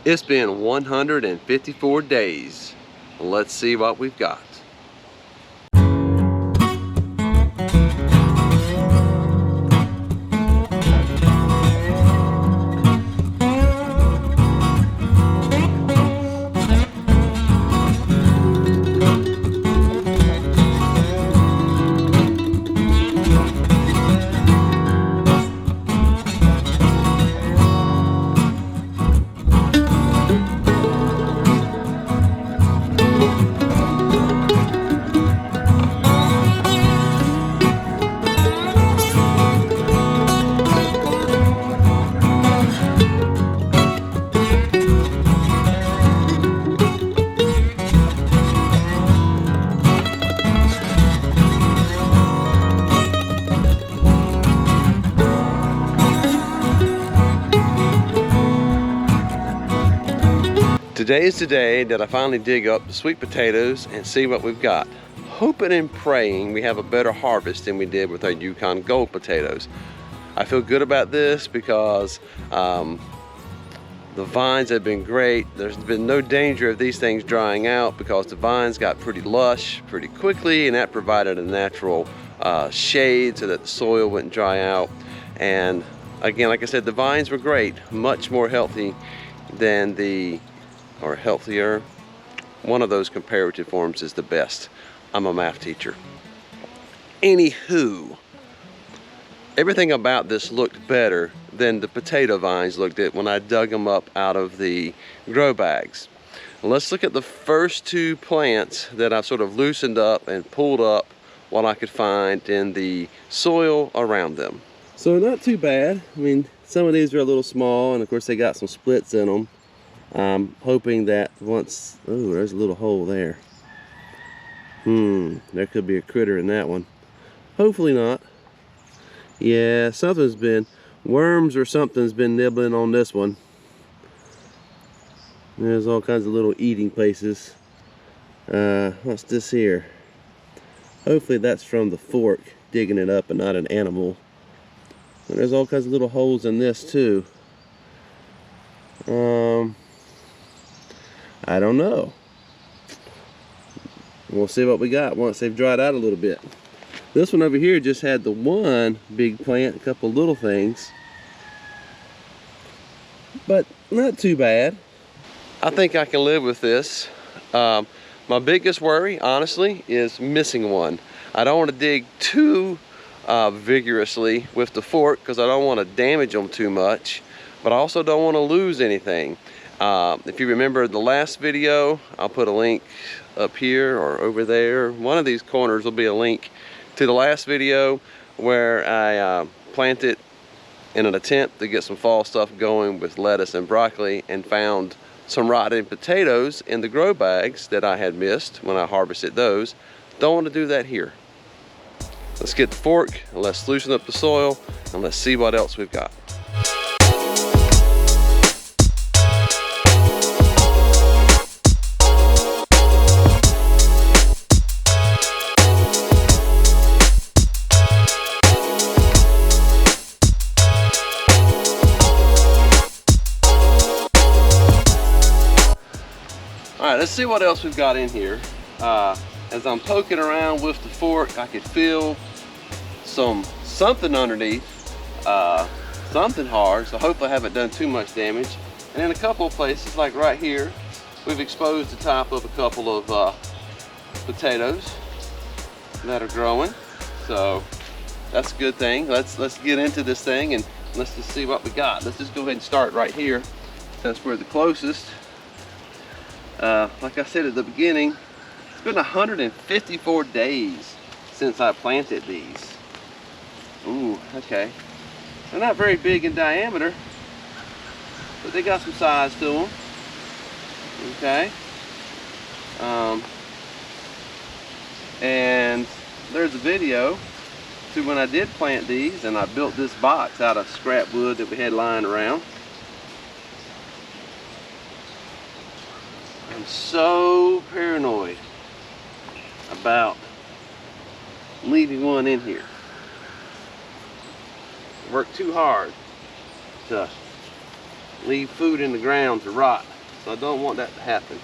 It's been 154 days. Let's see what we've got. Today is the day that I finally dig up the sweet potatoes and see what we've got. Hoping and praying we have a better harvest than we did with our Yukon Gold potatoes. I feel good about this because the vines have been great. There's been no danger of these things drying out because the vines got pretty lush pretty quickly, and that provided a natural shade so that the soil wouldn't dry out. And again, like I said, the vines were great, much more healthy than or healthier. One of those comparative forms is the best. I'm a math teacher. Anywho, everything about this looked better than the potato vines looked at when I dug them up out of the grow bags. Let's look at the first two plants that I've sort of loosened up and pulled up what I could find in the soil around them. So not too bad. I mean, some of these are a little small, and of course they got some splits in them. I'm hoping that once, oh, there's a little hole there. There could be a critter in that one. Hopefully not. Yeah, worms or something's been nibbling on this one. There's all kinds of little eating places. What's this here? Hopefully that's from the fork digging it up and not an animal. And there's all kinds of little holes in this too. I don't know. We'll see what we got once they've dried out a little bit. This one over here just had the one big plant, a couple little things, but not too bad. I think I can live with this. My biggest worry, honestly, is missing one. I don't want to dig too vigorously with the fork because I don't want to damage them too much, but I also don't want to lose anything. If you remember the last video, I'll put a link up here or over there. One of these corners will be a link to the last video where I planted in an attempt to get some fall stuff going with lettuce and broccoli, and found some rotten potatoes in the grow bags that I had missed when I harvested those. Don't want to do that here. Let's get the fork and let's loosen up the soil and let's see what else we've got. Alright, let's see what else we've got in here. As I'm poking around with the fork, I could feel something underneath, something hard, so hopefully I haven't done too much damage. And in a couple of places, like right here, we've exposed the top of a couple of potatoes that are growing. So that's a good thing. Let's get into this thing and let's just see what we got. Let's just go ahead and start right here. That's where the closest. Like I said at the beginning, it's been 154 days since I planted these. Ooh, okay. They're not very big in diameter, but they got some size to them. Okay. And there's a video to when I did plant these, and I built this box out of scrap wood that we had lying around. I'm so paranoid about leaving one in here. Work too hard to leave food in the ground to rot. So I don't want that to happen.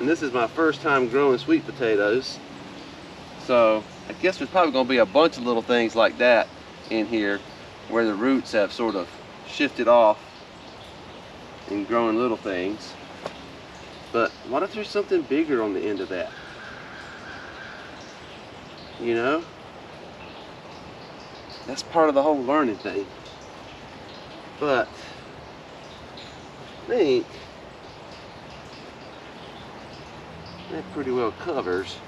And this is my first time growing sweet potatoes. So I guess there's probably going to be a bunch of little things like that in here where the roots have sort of shifted off and growing little things. But what if there's something bigger on the end of that? You know? That's part of the whole learning thing. But I think that pretty well covers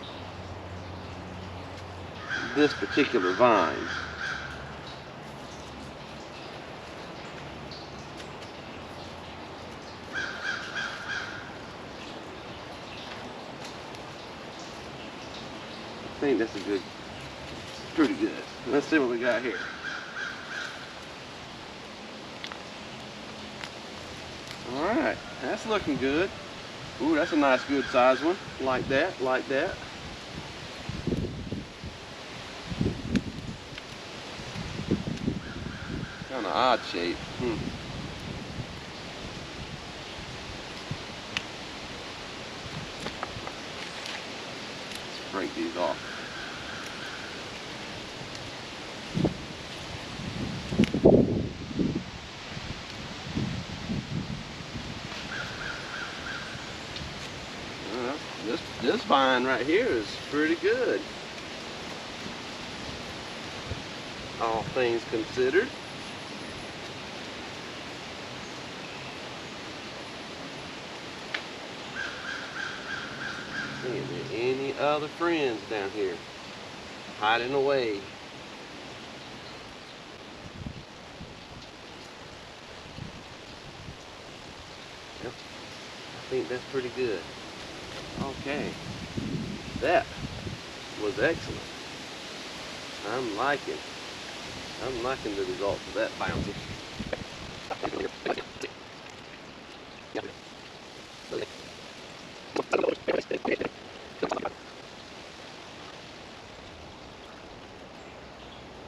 this particular vine. I think that's pretty good. Let's see what we got here. All right, that's looking good. Ooh, that's a nice good size one. Like that, like that. Kind of odd shape. Let's break these off. This vine right here is pretty good, all things considered. Are there any other friends down here hiding away? Yep, I think that's pretty good. Okay, that was excellent. I'm liking the results of that bounty.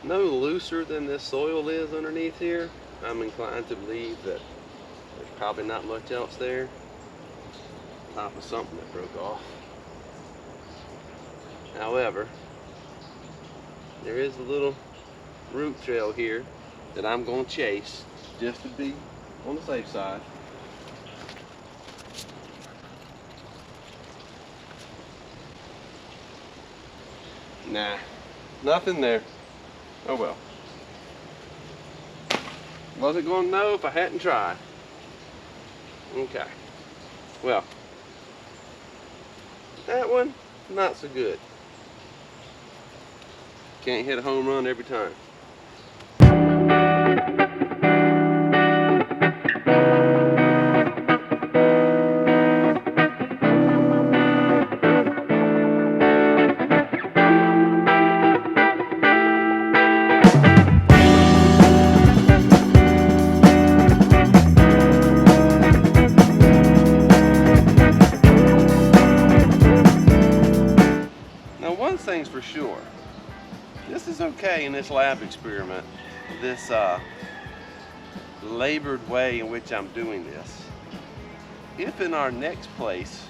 No looser than this soil is underneath here. I'm inclined to believe that there's probably not much else there. Top of something that broke off. However, there is a little root trail here that I'm going to chase just to be on the safe side. Nah, nothing there. Oh well. Wasn't going to know if I hadn't tried. Okay. Well, that one, not so good. Can't hit a home run every time. Things for sure. This is okay in this lab experiment, this labored way in which I'm doing this. If in our next place,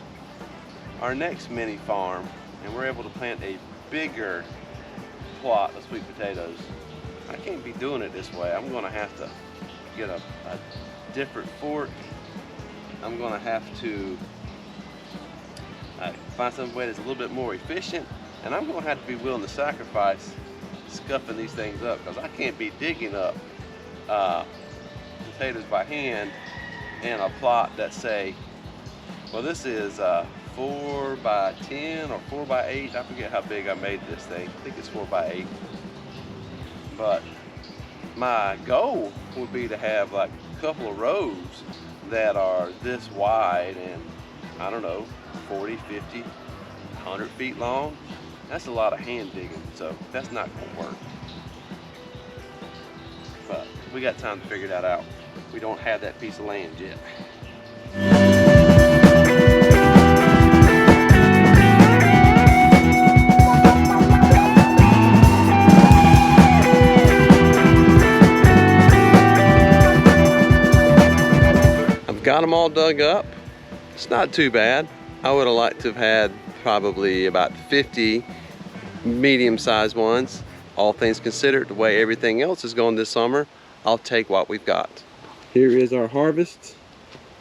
our next mini farm, and we're able to plant a bigger plot of sweet potatoes, I can't be doing it this way. I'm going to have to get a different fork. I'm going to have to find some way that's a little bit more efficient. And I'm going to have to be willing to sacrifice scuffing these things up, because I can't be digging up potatoes by hand in a plot that say, well, this is 4 by 10 or 4 by 8. I forget how big I made this thing. I think it's 4 by 8. But my goal would be to have like a couple of rows that are this wide and, I don't know, 40, 50, 100 feet long. That's a lot of hand digging, so that's not going to work. But we got time to figure that out. We don't have that piece of land yet. got them all dug up. It's not too bad. I would have liked to have had probably about 50 medium-sized ones. All things considered, the way everything else is going this summer, I'll take what we've got. Here is our harvest.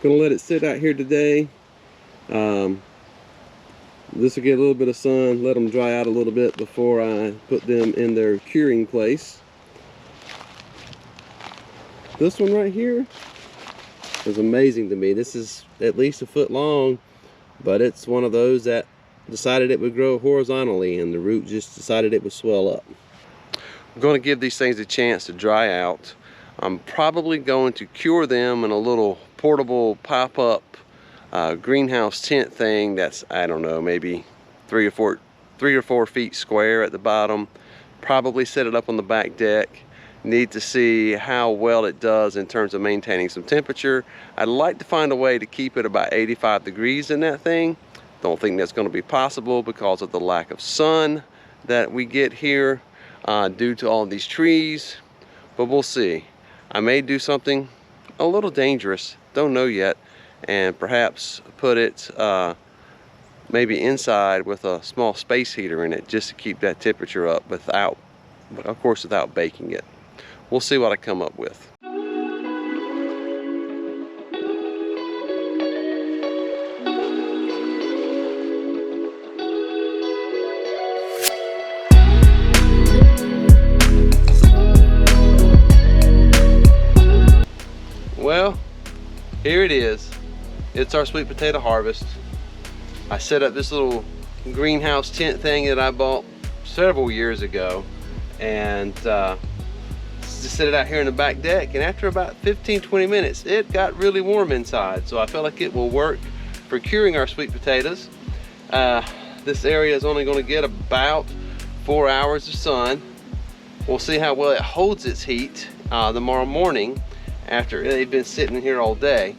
Gonna let it sit out here today. This will get a little bit of sun, let them dry out a little bit before I put them in their curing place. This one right here is amazing to me. This is at least a foot long, but it's one of those that decided it would grow horizontally and the root just decided it would swell up. I'm going to give these things a chance to dry out. I'm probably going to cure them in a little portable pop-up greenhouse tent thing that's, I don't know, maybe 3 or 4 feet square at the bottom. Probably set it up on the back deck. Need to see how well it does in terms of maintaining some temperature. I'd like to find a way to keep it about 85 degrees in that thing. Don't think that's going to be possible because of the lack of sun that we get here due to all these trees, but we'll see. I may do something a little dangerous, don't know yet, and perhaps put it maybe inside with a small space heater in it just to keep that temperature up without, of course, without baking it. We'll see what I come up with. Well, here it is. It's our sweet potato harvest. I set up this little greenhouse tent thing that I bought several years ago, and just set it out here in the back deck, and after about 15-20 minutes it got really warm inside, so I felt like it will work for curing our sweet potatoes. This area is only going to get about 4 hours of sun. We'll see how well it holds its heat tomorrow morning after they've been sitting here all day.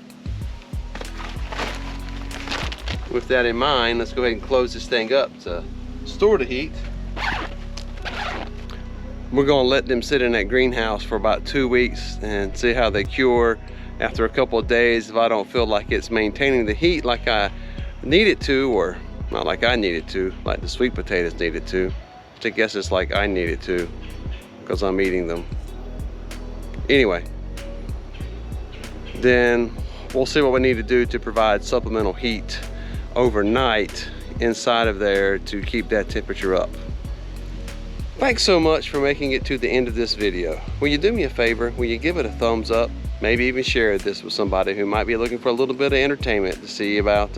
With that in mind, let's go ahead and close this thing up to store the heat. We're going to let them sit in that greenhouse for about 2 weeks and see how they cure. After a couple of days, if I don't feel like it's maintaining the heat like I need it to, or not like I need it to, like the sweet potatoes need it to, which I guess it's like I need it to because I'm eating them. Anyway, then we'll see what we need to do to provide supplemental heat overnight inside of there to keep that temperature up. Thanks so much for making it to the end of this video. Will you do me a favor? Will you give it a thumbs up? Maybe even share this with somebody who might be looking for a little bit of entertainment to see about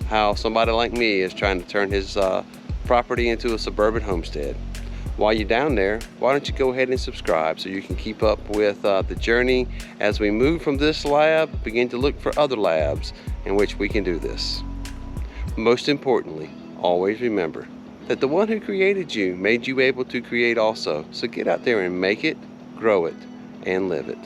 how somebody like me is trying to turn his property into a suburban homestead. While you're down there, why don't you go ahead and subscribe so you can keep up with the journey as we move from this lab, begin to look for other labs in which we can do this. Most importantly, always remember that the one who created you made you able to create also. So get out there and make it, grow it, and live it.